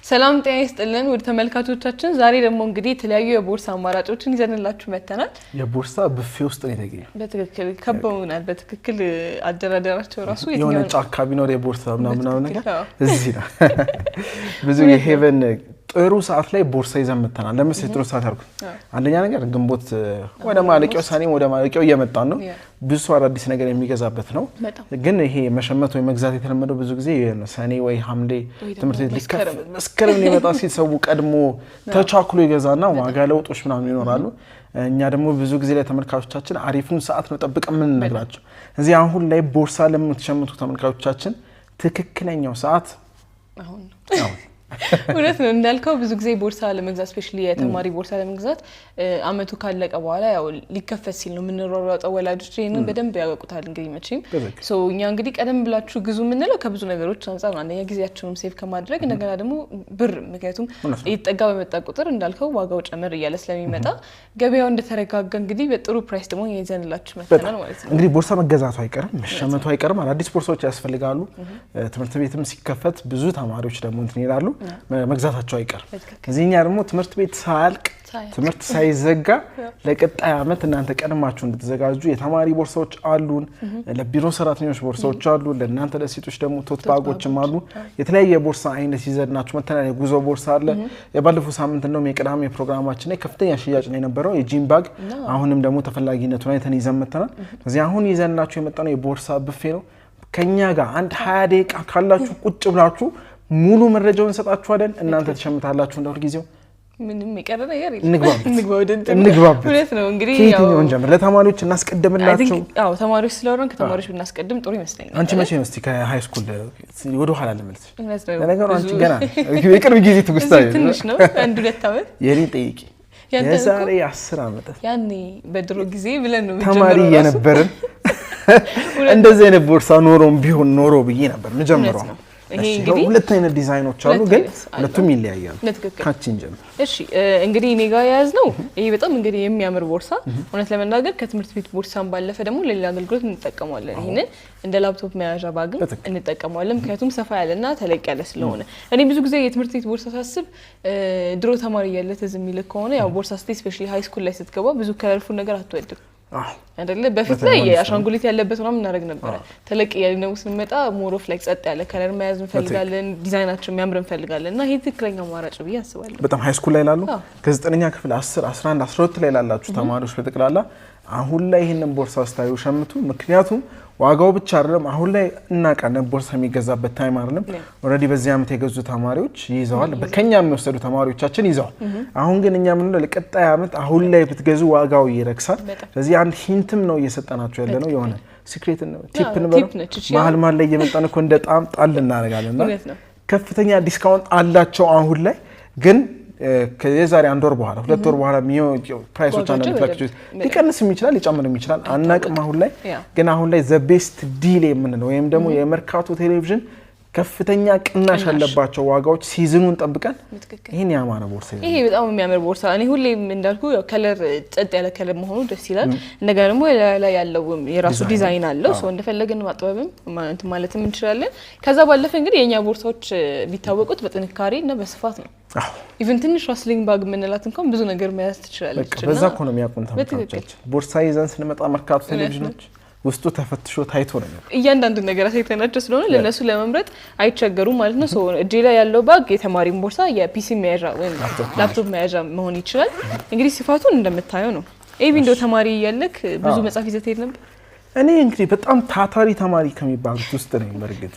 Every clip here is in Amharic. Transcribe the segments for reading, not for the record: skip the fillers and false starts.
ሰላም ጤና ይስጥልን ውድ ተመልካቾቻችን ዛሬ ደግሞ እንግዲህ የተለያዩ የቦርሳ አማራጮችን ይዘንላችሁ መተናል። የቦርሳ ብፌ ውስጥ ነው የተገኘው። በትክክል ከበውናል። በትክክል አደራደራቸው ራሱ የሆነ ጫካ ቢኖር የቦርሳ ምናምን ነገር እዚህ ነው። ብዙ የሄቨን ጥሩ ሰዓት ላይ ቦርሳ ይዘን መተናል። ለምሳሌ ጥሩ ሰዓት ያርኩ አንደኛ ነገር ግንቦት ወደ ማለቂያው ሳኔም ወደ ማለቂያው እየመጣን ነው። ብዙ አዳዲስ ነገር የሚገዛበት ነው። ግን ይሄ መሸመት ወይ መግዛት የተለመደው ብዙ ጊዜ ሰኔ ወይ ሐምሌ ትምህርት ቤት ሊከፈት መስከረም ሊመጣ ሲሰው ቀድሞ ተቻክሎ ይገዛና ዋጋ ለውጦች ምናምን ይኖራሉ። እኛ ደግሞ ብዙ ጊዜ ላይ ተመልካቾቻችን አሪፉን ሰዓት ነው ጠብቀን ምን ነግራቸው። እዚህ አሁን ላይ ቦርሳ ለምትሸምቱ ተመልካቾቻችን ትክክለኛው ሰዓት አሁን ነው። እውነት ነው እንዳልከው ብዙ ጊዜ ቦርሳ ለመግዛት ስፔሻሊ የተማሪ ቦርሳ ለመግዛት አመቱ ካለቀ በኋላ ያው ሊከፈት ሲል ነው የምንሯሯጠው። ወላጆች ይሄንን በደንብ ያውቁታል እንግዲህ መቼም ሶ እኛ እንግዲህ ቀደም ብላችሁ ግዙ የምንለው ከብዙ ነገሮች አንፃር ነው። አንደኛ ጊዜያችንን ሴቭ ከማድረግ እንደገና ደግሞ ብር ምክንያቱም እየተጠጋ በመጣ ቁጥር እንዳልከው ዋጋው ጨመር እያለ ስለሚመጣ ገበያው እንደተረጋጋ እንግዲህ በጥሩ ፕራይስ ደግሞ ይዘንላችሁ መተናል ማለት ነው። እንግዲህ ቦርሳ መገዛቱ አይቀርም መሸመቱ አይቀርም። አዳዲስ ቦርሳዎች ያስፈልጋሉ። ትምህርት ቤትም ሲከፈት ብዙ ተማሪዎች ደግሞ እንትን ይላሉ መግዛታቸው አይቀርም። እዚህኛ ደግሞ ትምህርት ቤት ሳልቅ ትምህርት ሳይዘጋ ለቀጣይ አመት እናንተ ቀድማችሁ እንድትዘጋጁ የተማሪ ቦርሳዎች አሉን። ለቢሮ ሰራተኞች ቦርሳዎች አሉ። ለእናንተ ለሴቶች ደግሞ ቶት ባጎችም አሉ። የተለያየ ቦርሳ አይነት ይዘናችሁ መተናል። የጉዞ ቦርሳ አለ። የባለፈው ሳምንት እንደውም የቅዳሜ ፕሮግራማችን ላይ ከፍተኛ ሽያጭ ነው የነበረው የጂም ባግ። አሁንም ደግሞ ተፈላጊነቱን አይተን ይዘን መተናል። ስለዚህ አሁን ይዘናችሁ የመጣነው የቦርሳ ብፌ ነው። ከኛ ጋር አንድ 20 ደቂቃ ካላችሁ ቁጭ ብላችሁ ሙሉ መረጃውን እንሰጣችኋለን። እናንተ ተሸምታላችሁ እንደው ጊዜው ምንም ይቀር ነገር የለም። እንግባበት ሁለት ነው እንግዲህ ያው እንጀምር። ለተማሪዎች እናስቀድምላችሁ። አዎ ተማሪዎች ስለሆነ ከተማሪዎች ብናስቀድም ጥሩ ይመስለኛል። አንቺ መቼ ነው እስቲ ከሃይ ስኩል ወደ ኋላ ለመልስ ለነገሩ አንቺ ገና የቅርብ ጊዜ ትውስታ ትንሽ ነው አንድ ሁለት አመት የኔ ጠይቂ የዛሬ 10 አመት ያኔ በድሮ ጊዜ ብለን ነው ተማሪ የነበርን እንደዚህ አይነት ቦርሳ ኖሮም ቢሆን ኖሮ ብዬ ነበር መጀመሪያው። ይሄ እንግዲህ ሁለት አይነት ዲዛይኖች አሉ ግን ሁለቱም ይለያያሉ። ካቺን ጀምር። እሺ እንግዲህ እኔ ጋር ያዝነው ይሄ በጣም እንግዲህ የሚያምር ቦርሳ እውነት ለመናገር ከትምህርት ቤት ቦርሳን ባለፈ ደግሞ ለሌላ አገልግሎት እንጠቀመዋለን። ይሄንን እንደ ላፕቶፕ መያዣ ባግም እንጠቀመዋለን ምክንያቱም ሰፋ ያለና ተለቅ ያለ ስለሆነ። እኔ ብዙ ጊዜ የትምህርት ቤት ቦርሳ ሳስብ ድሮ ተማሪ ያለ ትዝ የሚል ከሆነ ያው ቦርሳ ስፔሻሊ ሃይ ስኩል ላይ ስትገባ ብዙ ከለርፉል ነገር አትወድም አይደለ? በፊት ላይ አሻንጉሊት ያለበት ምናምን እናደርግ ነበር። ተለቅ ያለ ነው ስንመጣ ሞር ኦፍ ላይክ ጸጥ ያለ ከለር መያዝ እንፈልጋለን። ዲዛይናቸው የሚያምር እንፈልጋለን እና ይሄ ትክክለኛ አማራጭ ብዬ አስባለሁ። በጣም ሃይ ስኩል ላይ ላሉ ከ9ኛ ክፍል 10 11 12 ላይ ላላችሁ ተማሪዎች በተቀላላ አሁን ላይ ይሄንን ቦርሳ ስታዩ ሸምቱ። ምክንያቱም ዋጋው ብቻ አይደለም አሁን ላይ እናቃለን ቦርሳ የሚገዛበት ታይም አይደለም። ኦሬዲ በዚህ አመት የገዙ ተማሪዎች ይዘዋል። በከኛ የሚወሰዱ ተማሪዎቻችን ይዘዋል። አሁን ግን እኛ ምን ነው ለቀጣይ አመት አሁን ላይ ብትገዙ ዋጋው ይረክሳል። ስለዚህ አንድ ሂንትም ነው እየሰጠናችሁ ያለ ነው። የሆነ ሲክሬት ነው ቲፕ ነው መሀል መሀል ላይ እየመጣን እኮ እንደ ጣም ጣል እናደርጋለንና ከፍተኛ ዲስካውንት አላቸው አሁን ላይ ግን ከየዛሬ 1 ወር በኋላ 2 ወር በኋላ ፕራይሶች አንዳንድ ፍላክቹዌት ሊቀንስም ይችላል ሊጨምርም ይችላል አናቅም። አሁን ላይ ግን አሁን ላይ ዘ ቤስት ዲል የምንለው ወይም ደግሞ የመርካቶ ቴሌቪዥን ከፍተኛ ቅናሽ ያለባቸው ዋጋዎች ሲዝኑን ጠብቀን ይሄን ያማረ ቦርሳ ይሄ በጣም የሚያምር ቦርሳ እኔ ሁሌም እንዳልኩ ያው ከለር ጸጥ ያለ ከለር መሆኑ ደስ ይላል። እንደገና ደግሞ ላይ ያለው የራሱ ዲዛይን አለው ሶ እንደፈለገን ማጥበብም ማለትም እንችላለን። ከዛ ባለፈ እንግዲህ የኛ ቦርሳዎች ቢታወቁት በጥንካሬ እና በስፋት ነው። ኢቭን ትንሽ ስሊንግ ባግ ምንላት እንኳን ብዙ ነገር መያዝ ትችላለች። በዛ እኮ ነው የሚያውቁን ተመልካቾች። ቦርሳ ይዘን ስንመጣ መርካቶ ቴሌቪዥኖች ውስጡ ተፈትሾ ታይቶ ነው እያንዳንዱ ነገር አሳይተናቸው ስለሆነ ለነሱ ለመምረጥ አይቸገሩም ማለት ነው። ሶ እጄ ላይ ያለው ባግ የተማሪም ቦርሳ የፒሲ መያዣ ወይም ላፕቶፕ መያዣ መሆን ይችላል። እንግዲህ ስፋቱን እንደምታየው ነው። እንደው ተማሪ ያለክ ብዙ መጻፍ ይዘት የለም። እኔ እንግዲህ በጣም ታታሪ ተማሪ ከሚባሉት ውስጥ ነኝ። በርግጥ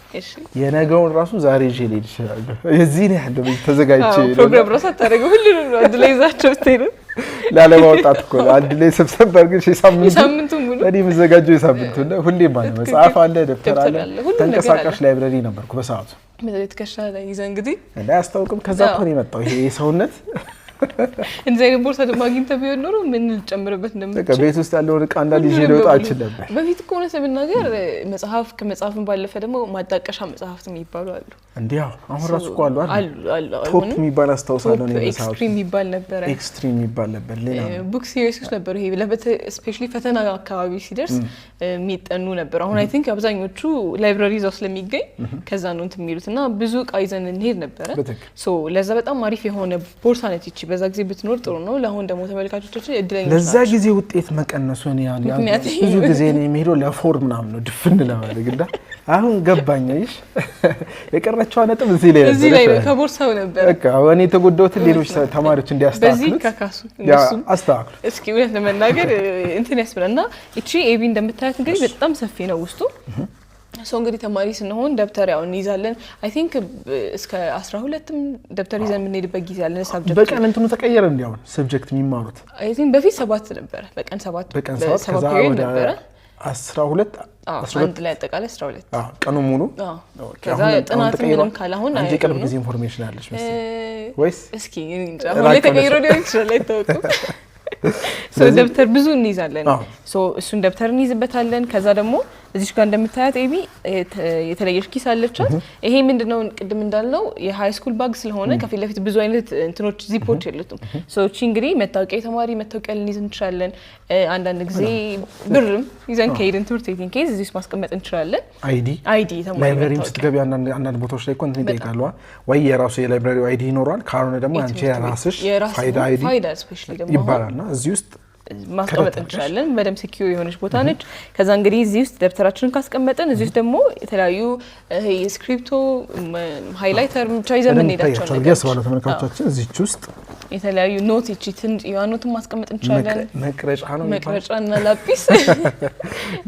የነገውን ራሱ ዛሬ ይዤ ልሄድ እችላለሁ። የዚህ ነው ያለው ተዘጋጅቼ ፕሮግራም ራሱ አታደርገው ሁሉንም ነው አንድ ላይ ይዛቸው ስትሄዱ ላለማውጣት እኮ አንድ ላይ ሰብሰብ አድርገሽ የሳምንቱ ሙሉ እኔ መዘጋጀው የሳምንቱ ነው። ሁሌ ማለት መጽሐፍ አለ ደብተር አለ ተንቀሳቃሽ ላይብረሪ ነበርኩ በሰዓቱ መዘለት ከሻ ላይ ይዘ እንግዲህ እና ያስታውቅም ከዛ እኮ ነው የመጣው ይሄ ሰውነት እንደዚህ አይነት ቦርሳ ደግሞ አግኝተህ ቢሆን ኖሮ ምን ልጨምርበት እንደምትችል ቤት ውስጥ ያለውን ዕቃ እንዳለ ይዤ ልወጣ አልችል ነበር። በፊት እኮ ነው ሰብናገር መጽሐፍ ከመጽሐፍም ባለፈ ደግሞ ማጣቀሻ መጽሐፍትም ይባሉ አሉ። እንዴው አሁን ራሱ እኮ አሉ አሉ ቶፕ የሚባል አስተውሳለሁ ነው መጽሐፍ ኤክስትሪም የሚባል ነበር ሌላ ቡክ ሲሪየሶች ነበሩ። ይሄ ለበት ስፔሻሊ ፈተና አካባቢ ሲደርስ የሚጠኑ ነበር። አሁን አይ ቲንክ አብዛኞቹ ላይብራሪ እዛው ስለሚገኝ ከዛ ነው እንትን የሚሉትና ብዙ ዕቃ ይዘን እንሄድ ነበረ። ሶ ለዛ በጣም አሪፍ የሆነ ቦርሳ ነች እቺ። በዛ ጊዜ ብትኖር ጥሩ ነው። ለአሁን ደግሞ ተመልካቾቻችን እድለኞች ናቸው። ለዛ ጊዜ ውጤት መቀነሱ ነው ብዙ ጊዜ ነው የሚሄደው ለፎርም ምናምን ነው ድፍን ለማድረግ እንዳ አሁን ገባኝሽ። የቀረችው ነጥብ እዚህ ላይ ከቦርሳው ነበር በቃ እኔ የተጎዳሁት ሌሎች ተማሪዎች እንዲያስተካክሉት በዚህ ከካሱ እነሱም አስተካክሉ እስኪ እውነት ለመናገር እንትን ያስብለና እቺ ኤቢ እንደምታያት እንግዲህ በጣም ሰፊ ነው ውስጡ። ሰው እንግዲህ ተማሪ ስንሆን ደብተር ያው እንይዛለን። አይ ቲንክ እስከ 12ም ደብተር ይዘን የምንሄድበት ጊዜ ያለን ሳብጀክት በቀን እንትኑ ተቀየረ እንዲያው ሰብጀክት የሚማሩት አይ ቲንክ በፊት 7 ነበር በቀን 7 ከዛ ወደ 12 አንድ ላይ አጠቃላይ 12 ቀኑ ሙሉ ከዛ ጥናት ምንም ካላሁን አንዴ ቀን ጊዜ ኢንፎርሜሽን አለሽ መሰለኝ ወይስ እስኪ አሁን ላይ ተቀይሮ ሊሆን ይችላል አይታወቅም። ደብተር ብዙ እንይዛለን። እሱን ደብተር እንይዝበታለን። ከዛ ደግሞ እዚሽ ጋር እንደምታያት ኤቢ የተለየች ኪስ አለቻት። ይሄ ምንድነው ቅድም እንዳልነው የሃይ ስኩል ባግ ስለሆነ ከፊት ለፊት ብዙ አይነት እንትኖች ዚፖች የሉትም። እቺ እንግዲህ መታወቂያ ተማሪ መታወቂያ ልንይዝ እንችላለን። አንዳንድ ጊዜ ብርም ይዘን ከሄድን ትምህርት ቤት ኬዝ እዚስ ማስቀመጥ እንችላለን። አይዲ ተማሪ ላይብራሪም ስትገቢ አንዳንድ ቦታዎች ላይ ኮንትንት ይጠይቃሉ ወይ የራሱ የላይብራሪ አይዲ ይኖራል። ካልሆነ ደግሞ አንቺ የራስሽ ፋይዳ ስፔሻሊ ደግሞ ይባላልና እዚህ ውስጥ ማስቀመጥ እንችላለን። በደም ሴኪዩር የሆነች ቦታ ነች። ከዛ እንግዲህ እዚህ ውስጥ ደብተራችንን ካስቀመጠን እዚህ ውስጥ ደግሞ የተለያዩ ስክሪፕቶ ሃይላይተር ብቻ ይዘን እንሄዳቸው ነገር ያስባሉ ተመልካቾቻችን። እዚህ ውስጥ የተለያዩ ኖት እቺትን ኖትን ማስቀመጥ እንችላለን። መቅረጫና ላጲስ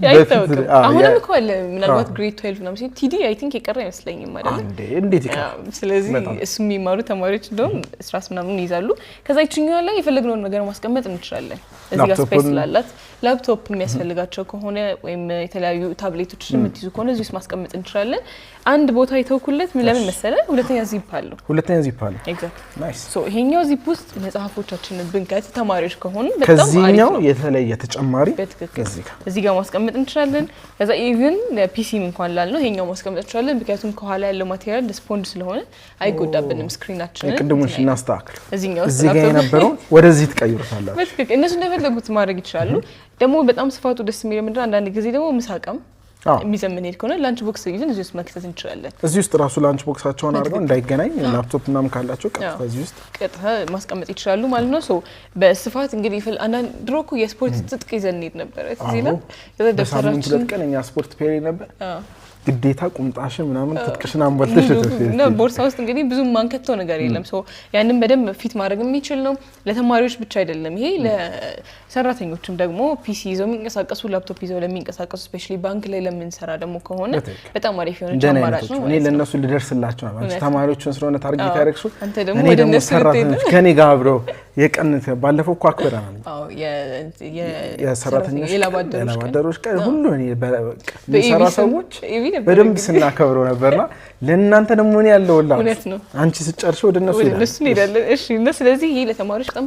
ያይታወቅ አሁንም እኮ አለ። ምናልባት ግሬድ 12 ምናምን ሲል ቲዲ አይ ቲንክ የቀረ አይመስለኝም አይደል እንዴት ይቀር። ስለዚህ እሱ የሚማሩ ተማሪዎች እንደውም ስራስ ምናምን ይይዛሉ። ከዛ ይችኛው ላይ የፈለግነውን ነገር ማስቀመጥ እንችላለን። እዚህ ጋር ስፔስ ስላላት ላፕቶፕ የሚያስፈልጋቸው ከሆነ ወይም የተለያዩ ታብሌቶች የምትይዙ ከሆነ እዚህ ውስጥ ማስቀመጥ እንችላለን። አንድ ቦታ የተውኩለት ለምን መሰለ ሁለተኛ ዚፕ አለው ኤግዛክት ናይስ። ሶ ይሄኛው ዚፕ ውስጥ መጽሐፎቻችንን ብንከት ተማሪዎች ከሆነ በጣም አሪፍ ነው። ከዚህኛው የተለየ ተጨማሪ እዚህ ጋር ማስቀመጥ እንችላለን። ከዛ ኢቭን ለፒሲም እንኳን ላልነው ይሄኛው ማስቀመጥ እንችላለን። ምክንያቱም ከኋላ ያለው ማቴሪያል ስፖንጅ ስለሆነ አይጎዳብንም ስክሪናችንን። ቅድሙን እናስተካክል። እዚህ ጋር የነበረው ወደዚህ ትቀይሩታላችሁ። በትክክል እነሱ እንደፈለጉት ማድረግ ይችላሉ። ደግሞ በጣም ስፋቱ ደስ የሚለው ምንድነው አንዳንድ ጊዜ ደግሞ ምሳቀም የሚዘምን ሄድ ከሆነ ላንች ቦክስ ይዘን እዚህ ውስጥ መክተት እንችላለን። እዚህ ውስጥ ራሱ ላንች ቦክሳቸውን አድርገው እንዳይገናኝ ላፕቶፕ ምናምን ካላቸው ቀጥታ እዚህ ውስጥ ቀጥታ ማስቀመጥ ይችላሉ ማለት ነው። ሶ በስፋት እንግዲህ አንዳንድ ድሮ እኮ የስፖርት ትጥቅ ይዘን እንሄድ ነበር እዚህ ላይ በሳምንት 2 ቀን እኛ ስፖርት ፔሪ ነበር ግዴታ ቁምጣሽን ምናምን ትጥቅሽን አንበልተሽ ነው። ቦርሳ ውስጥ እንግዲህ ብዙ ማንከተው ነገር የለም። ሶ ያንን በደንብ ፊት ማድረግ የሚችል ነው። ለተማሪዎች ብቻ አይደለም ይሄ ለሰራተኞችም ደግሞ ፒሲ ይዘው የሚንቀሳቀሱ ላፕቶፕ ይዘው ለሚንቀሳቀሱ ስፔሻሊ ባንክ ላይ ለምንሰራ ደግሞ ከሆነ በጣም አሪፍ የሆነ አማራጭ ነው። እኔ ለነሱ ልደርስላቸው ነው ማለት ተማሪዎችን ስለሆነ ታርጌት ያደረግሹ አንተ ደግሞ ወደ እነሱ ሰራተኞች ከኔ ጋር አብረው የቀን ባለፈው እኮ አክብረናል። የሰራተኞች የላባደሮች ቀን ሁሉ እኔ በሰራ ሰዎች በደንብ ስናከብረው ነበርና ለእናንተ ደግሞ እኔ ያለውላችሁ አንቺ ስጨርሽ ወደ እነሱ እንሄዳለን። እሺ እና ስለዚህ ይሄ ለተማሪዎች በጣም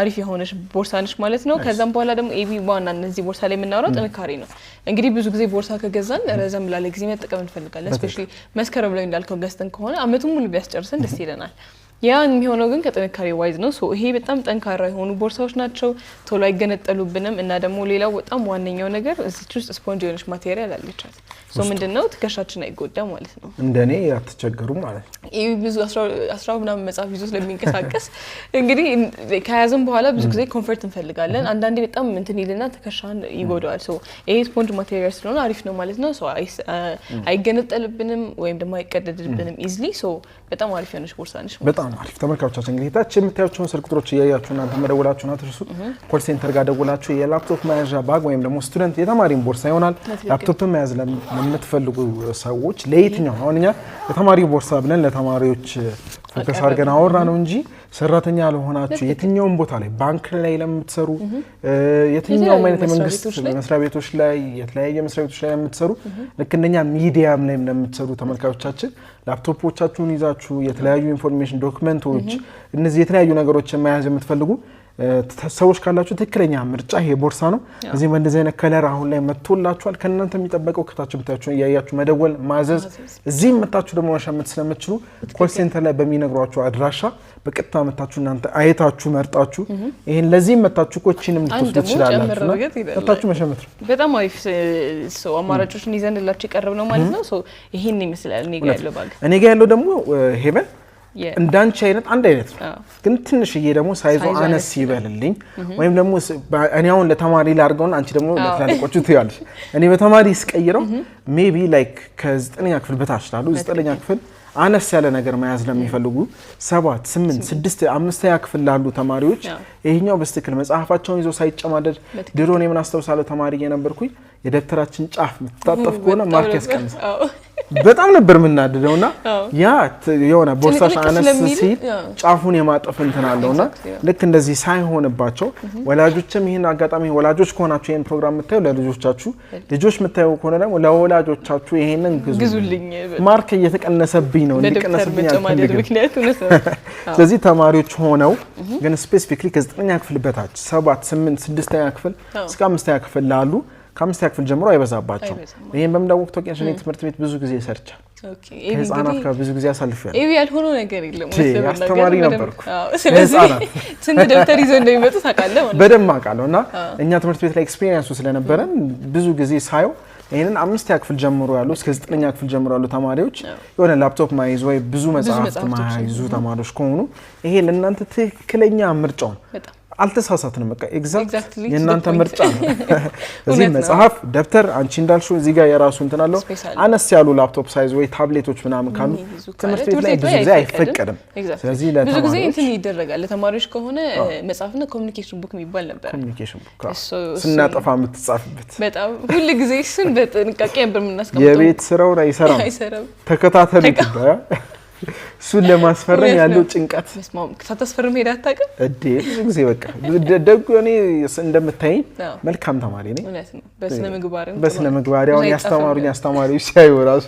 አሪፍ የሆነች ቦርሳ ነች ማለት ነው። ከዛም በኋላ ደግሞ ኤቢ ዋና እነዚህ ቦርሳ ላይ የምናወራው ጥንካሬ ነው። እንግዲህ ብዙ ጊዜ ቦርሳ ከገዛን ረዘም ላለ ጊዜ መጠቀም እንፈልጋለን። ስፔሻሊ መስከረም ላይ እንዳልከው ገዝተን ከሆነ አመቱን ሙሉ ቢያስጨርሰን ደስ ይለናል። ያ የሚሆነው ግን ከጥንካሬ ዋይዝ ነው። ሶ ይሄ በጣም ጠንካራ የሆኑ ቦርሳዎች ናቸው። ቶሎ አይገነጠሉብንም እና ደግሞ ሌላው በጣም ዋነኛው ነገር እዚች ውስጥ ስፖንጅ የሆነች ማቴሪያል አለቻት። ሶ ምንድነው ትከሻችን አይጎዳም ማለት ነው። እንደኔ አትቸገሩም ማለት ነው። ይሄ ብዙ 10 ምናምን መጽሐፍ ይዞ ስለሚንቀሳቀስ እንግዲህ ከያዘን በኋላ ብዙ ጊዜ ኮምፎርት እንፈልጋለን። አንዳንዴ በጣም እንትን ይልና ትከሻን ይጎዳዋል። ሶ ይሄ ስፖንጅ ማቴሪያል ስለሆነ አሪፍ ነው ማለት ነው። ሶ አይገነጠልብንም ወይም ደግሞ አይቀደድብንም ኢዝሊ። ሶ በጣም አሪፍ የሆነች ቦርሳ ነች። በጣም አሪፍ ተመልካቾቻችን፣ እንግዲህ ታች የምታዩቸውን ስልክ ቁጥሮች እያያችሁ እናንተ መደወላችሁን አትርሱ። ኮል ሴንተር ጋር ደውላችሁ የላፕቶፕ መያዣ ባግ ወይም ደግሞ ስቱደንት የተማሪን ቦርሳ ይሆናል ላፕቶፕ መያዝ ለምትፈልጉ ሰዎች ለየትኛው አሁን እኛ የተማሪ ቦርሳ ብለን ለተማሪዎች ፎከስ አድርገን አወራ ነው እንጂ ሰራተኛ ለሆናችሁ የትኛውም ቦታ ላይ ባንክ ላይ ለምትሰሩ የትኛውም አይነት መንግስት መስሪያ ቤቶች ላይ የተለያየ መስሪያ ቤቶች ላይ ለምትሰሩ ልክ እንደኛ ሚዲያም ላይ ለምትሰሩ ተመልካቾቻችን ላፕቶፖቻችሁን ይዛችሁ የተለያዩ ኢንፎርሜሽን ዶክመንቶች እነዚህ የተለያዩ ነገሮች መያዝ የምትፈልጉ ሰዎች ካላችሁ ትክክለኛ ምርጫ ይሄ ቦርሳ ነው። እዚህ በእንደዚህ አይነት ከለር አሁን ላይ መጥቶላችኋል። ከእናንተ የሚጠበቀው ከታች ብታችሁን እያያችሁ መደወል ማዘዝ እዚህ መጣችሁ ደግሞ መሸመት ስለምትችሉ ኮል ሴንተር ላይ በሚነግሯችሁ አድራሻ በቀጥታ መጣችሁ እናንተ አይታችሁ መርጣችሁ ይሄን ለዚህ መጣችሁ ኮቺንም ልትወስዱ ትችላላችሁ። መጣችሁ መሸመት ነው። በጣም አሪፍ ሰው አማራጮችን ይዘንላችሁ ይቀርብ ነው ማለት ነው። ሶ ይሄን ይመስላል እኔ ጋር ያለው ባግ። እኔ ጋር ያለው ደግሞ ሄቨን እንዳንቺ አይነት አንድ አይነት ነው ግን ትንሽዬ ደግሞ ሳይዞ አነስ ይበልልኝ ወይም ደግሞ እኔ አሁን ለተማሪ ላርገውና አንቺ ደግሞ ለትላልቆቹ ትያለሽ እኔ በተማሪ ስቀይረው ሜቢ ላይክ ከ9ኛ ክፍል በታች ላሉ 9ኛ ክፍል አነስ ያለ ነገር መያዝ ለሚፈልጉ 7 8 6 5ኛ ክፍል ላሉ ተማሪዎች ይሄኛው በስትክክል መጽሐፋቸውን ይዞ ሳይጨማደድ ድሮ ነው ምን አስተውሳለሁ ተማሪ የነበርኩኝ የደብተራችን ጫፍ ምትጣጣፍ ከሆነ ማርክ ያስቀንስ በጣም ነበር ምናደደውና ያ የሆነ ቦርሳሽ አነስ ሲል ጫፉን የማጠፍ እንትን አለውና ልክ እንደዚህ ሳይሆንባቸው ወላጆችም ይሄን አጋጣሚ ወላጆች ከሆናችሁ ይሄን ፕሮግራም የምታዩ ለልጆቻችሁ ልጆች የምታዩ ከሆነ ደግሞ ለወላጆቻችሁ ይሄንን ግዙልኝ ማርክ እየተቀነሰብኝ ነው እንዲቀነስብኝ አልፈልግም። ስለዚህ ተማሪዎች ሆነው ግን ስፔሲፊክሊ ከ9ኛ ክፍል በታች 7 8 6ኛ ክፍል እስከ 5ኛ ክፍል ላሉ ከ5ኛ ክፍል ጀምሮ አይበዛባቸው ይሄን በመዳወቅ ተቀንሽ ነው ትምህርት ቤት ብዙ ጊዜ ሰርቻ ኦኬ ህፃናት ጋር ብዙ ጊዜ አሳልፈያለሁ ኤቪ ያልሆነ ነገር የለም ማለት አስተማሪ ነበርኩ ስለዚህ ስንት ደብተር ይዘው እንደሚመጡ ታውቃለህ ማለት በደም አውቃለሁና እኛ ትምህርት ቤት ላይ ኤክስፒሪየንሱ ስለነበረን ብዙ ጊዜ ሳየው ይሄንን 5ኛ ክፍል ጀምሮ ያሉ እስከ 9ኛ ክፍል ጀምሮ ያሉ ተማሪዎች የሆነ ላፕቶፕ ማይዝ ወይ ብዙ መጽሐፍት ማይዙ ተማሪዎች ከሆኑ ይሄ ለእናንተ ትክክለኛ ምርጫው ነው አልተሳሳትንም በቃ ኤግዛክትሊ የእናንተ ምርጫ ነው። እዚህ መጽሐፍ ደብተር አንቺ እንዳልሽው እዚህ ጋር የራሱ እንትን አለው አነስ ያሉ ላፕቶፕ ሳይዝ ወይ ታብሌቶች ምናምን ካሉ ትምህርት ቤት ላይ ብዙ ጊዜ አይፈቀድም። ስለዚህ ብዙ ጊዜ እንትን ይደረጋል ለተማሪዎች ከሆነ መጽሐፍና ኮሙኒኬሽን ቡክ የሚባል ነበር ኮሙኒኬሽን ቡክ ስናጠፋ የምትጻፍበት በጣም ሁሉ ጊዜ እሱን በጥንቃቄ ነበር የምናስቀምጠው የቤት ስራው ላይ አይሰራም ተከታተሉ ይባላል እሱን ለማስፈረም ያለው ጭንቀት ከተስፈርም ሄዳ አታውቅም እዴ ብዙ ጊዜ በቃ ደግ እኔ እንደምታይ መልካም ተማሪ ነኝ በስነ ምግባር ያው ያስተማሪዎች ሲያዩ ራሱ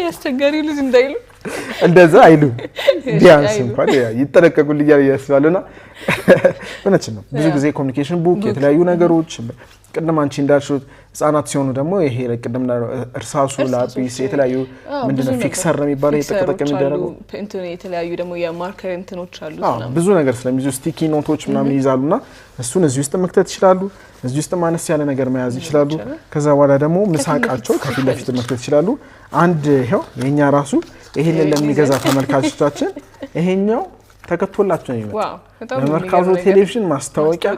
ያስቸጋሪ ልጅ እንዳይሉ እንደዛ አይሉ ቢያንስ እንኳን ይተረከኩልኛል ያስባሉና እነሱ ነው ብዙ ጊዜ ኮሙኒኬሽን ቡክ የተለያዩ ነገሮች ቅድም አንቺ እንዳልሽው ህፃናት ሲሆኑ ደግሞ ይሄ ለቅድም እርሳሱ ላጲስ የተለያዩ ምንድነው ፊክሰር ነው የሚባለው የተጠቀመ የሚደረጉ እንትን የተለያዩ ደግሞ የማርከር እንትኖች አሉ ብዙ ነገር ስለሚይዙ ስቲኪ ኖቶች ምናምን ይይዛሉና እሱን እዚህ ውስጥ መክተት ይችላሉ እዚህ ውስጥ ማነስ ያለ ነገር መያዝ ይችላሉ ከዛ በኋላ ደግሞ ምሳቃቸው ከፊት ለፊት መክተት ይችላሉ አንድ ይሄው የኛ ራሱ ይሄንን ለሚገዛ ተመልካቾቻችን ይሄኛው ተከቶላችሁ ነው ይመጣ ለመርካቶ ቴሌቪዥን ማስታወቂያ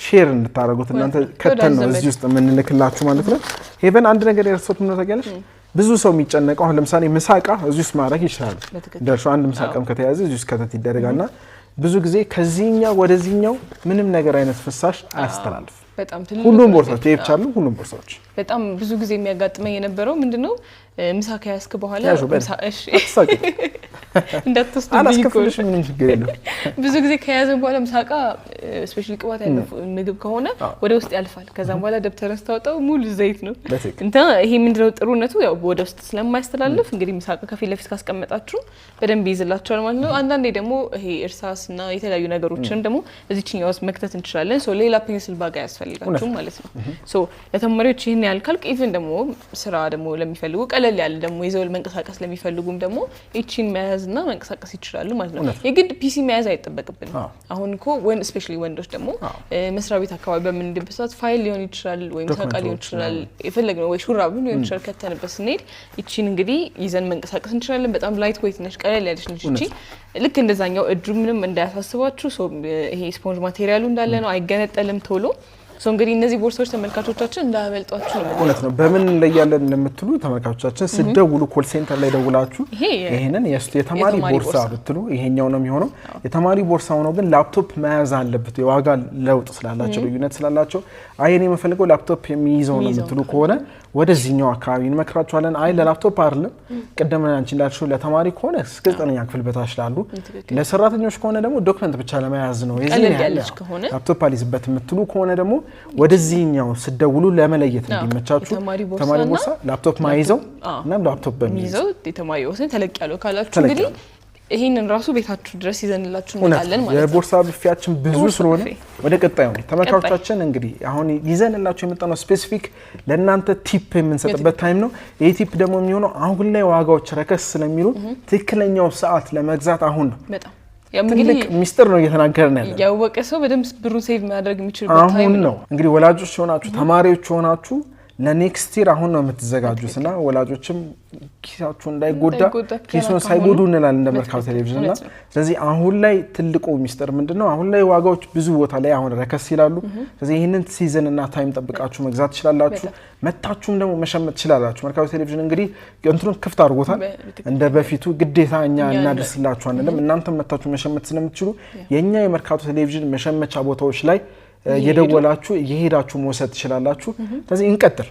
ሼር እንድታረጉት እናንተ ከተን ነው እዚህ ውስጥ የምንልክላችሁ ማለት ነው ሄቨን አንድ ነገር የረሳሁት ምን ታውቂያለሽ ብዙ ሰው የሚጨነቀው አሁን ለምሳሌ ምሳቃ እዚህ ውስጥ ማድረግ ይችላል ደርሶ አንድ ምሳቃም ከተያዘ እዚህ ውስጥ ከተት ይደረጋልና ብዙ ጊዜ ከዚህኛው ወደዚህኛው ምንም ነገር አይነት ፍሳሽ አያስተላልፍ በጣም ትልቁ ሁሉም ቦርሳዎች ይቻላል ሁሉም ቦርሳዎች በጣም ብዙ ጊዜ የሚያጋጥመኝ የነበረው ምንድነው ምሳ ከያዝክ በኋላ ምሳ እሺ እንዳትወስድ ቢቆሽ ምን ችግር የለም ብዙ ጊዜ ከያዘን በኋላ ምሳቃ ስፔሻሊ ቅባት ያለው ምግብ ከሆነ ወደ ውስጥ ያልፋል ከዛም በኋላ ደብተር አስተዋጣው ሙሉ ዘይት ነው እንታ ይሄ ምንድነው ጥሩነቱ ያው ወደ ውስጥ ስለማይስተላልፍ እንግዲህ ምሳቃ ከፊት ለፊት ካስቀመጣችሁ በደንብ ይይዝላችኋል ማለት ነው አንዳንዴ ደግሞ ይሄ እርሳስና የተለያዩ ነገሮችን ደግሞ እዚህኛው ውስጥ መክተት እንችላለን ሶ ሌላ ፔንሲል ባጋ ያስፈልጋችሁ ማለት ነው ሶ ለተማሪዎች ይሄን ያልካልክ ኢቭን ደግሞ ስራ ደግሞ ለሚፈልጉ ቀለል ያለ ደግሞ ይዘው መንቀሳቀስ ለሚፈልጉም ደግሞ እቺን መያዝና መንቀሳቀስ ይችላሉ ማለት ነው የግድ ፒሲ መያዝ አይተበቅብንም አሁን እኮ ወን ስፔሻሊ ወንዶች ደግሞ መስሪያ ቤት አካባቢ በምንድብሳት ፋይል ሊሆን ይችላል ወይ ተቃ ሊሆን ይችላል የፈለግነው ወይ ሹራብ ሊሆን ይችላል ከተንበስ ስንሄድ እቺን እንግዲህ ይዘን መንቀሳቀስ እንችላለን በጣም ላይት ዌት ነች ቀለል ያለች ነች እቺ ልክ እንደዛኛው እጁ ምንም እንዳያሳስባችሁ ሶ ይሄ ስፖንጅ ማቴሪያሉ እንዳለ ነው አይገነጠልም ቶሎ ሶ እንግዲህ እነዚህ ቦርሳዎች ተመልካቾቻችን እንዳያመልጧችሁ ነው ማለት ነው በምን ላይ ያለን ለምትሉ ተመልካቾቻችን ስደውሉ ኮል ሴንተር ላይ ደውላችሁ ይሄንን የተማሪ ቦርሳ ብትሉ ይሄኛው ነው የሚሆነው የተማሪ ቦርሳ ሆኖ ግን ላፕቶፕ መያዝ አለበት የዋጋ ለውጥ ስላላቸው ልዩነት ስላላቸው አይኔ የምፈልገው ላፕቶፕ የሚይዘው ነው የምትሉ ከሆነ ወደዚህኛው አካባቢ እንመክራችኋለን። አይ ለላፕቶፕ አይደለም ቀደም አንቺ እንዳልሽው ለተማሪ ከሆነ እስከ 9ኛ ክፍል በታች ላሉ ለሰራተኞች ከሆነ ደግሞ ዶክመንት ብቻ ለመያዝ ነው የዚህ ላፕቶፕ አሊዝበት የምትሉ ከሆነ ደግሞ ወደዚህኛው ስደውሉ ለመለየት እንዲመቻችሁ ተማሪ ቦርሳ ላፕቶፕ ማይዘው እና ላፕቶፕ በሚይዘው ተማሪ ቦርሳ ተለቅ ያለው ካላችሁ እንግዲህ ይሄንን ራሱ ቤታችሁ ድረስ ይዘንላችሁ እንመጣለን ማለት ነው። የቦርሳ ብፊያችን ብዙ ስለሆነ ወደ ቀጣዩ ተመካክራችን እንግዲህ አሁን ይዘንላችሁ የመጣነው ስፔሲፊክ ለእናንተ ቲፕ የምንሰጥበት ታይም ነው። ይሄ ቲፕ ደግሞ የሚሆነው አሁን ላይ ዋጋዎች ረከስ ስለሚሉ ትክክለኛው ሰዓት ለመግዛት አሁን ነው። በጣም ትልቅ ሚስጥር ነው እየተናገርን ያለው። ያወቀ ሰው በደንብ ብሩን ሴቭ ማድረግ የሚችልበት ታይም ነው። እንግዲህ ወላጆች ሆናችሁ ተማሪዎች ሆናችሁ ለኔክስት ይር አሁን ነው የምትዘጋጁትና ወላጆችም ኪሳችሁ እንዳይጎዳ ኪሱን ሳይጎዱ እንላለን እንደ መርካቶ ቴሌቪዥንና ስለዚህ አሁን ላይ ትልቁ ሚስጥር ምንድነው? አሁን ላይ ዋጋዎች ብዙ ቦታ ላይ አሁን ረከስ ይላሉ። ስለዚህ ይሄንን ሲዝን እና ታይም ጠብቃችሁ መግዛት ትችላላችሁ። መታችሁም ደግሞ መሸመት ትችላላችሁ። መርካቶ ቴሌቪዥን እንግዲህ እንትኑን ክፍት አድርጎታል። እንደ በፊቱ ግዴታ እኛ እናደርስላችሁ አንልም። እናንተም መታችሁ መሸመት ስለምትችሉ የኛ የመርካቶ ቴሌቪዥን መሸመቻ ቦታዎች ላይ የደወላችሁ እየሄዳችሁ መውሰድ ትችላላችሁ። ስለዚህ እንቀጥል።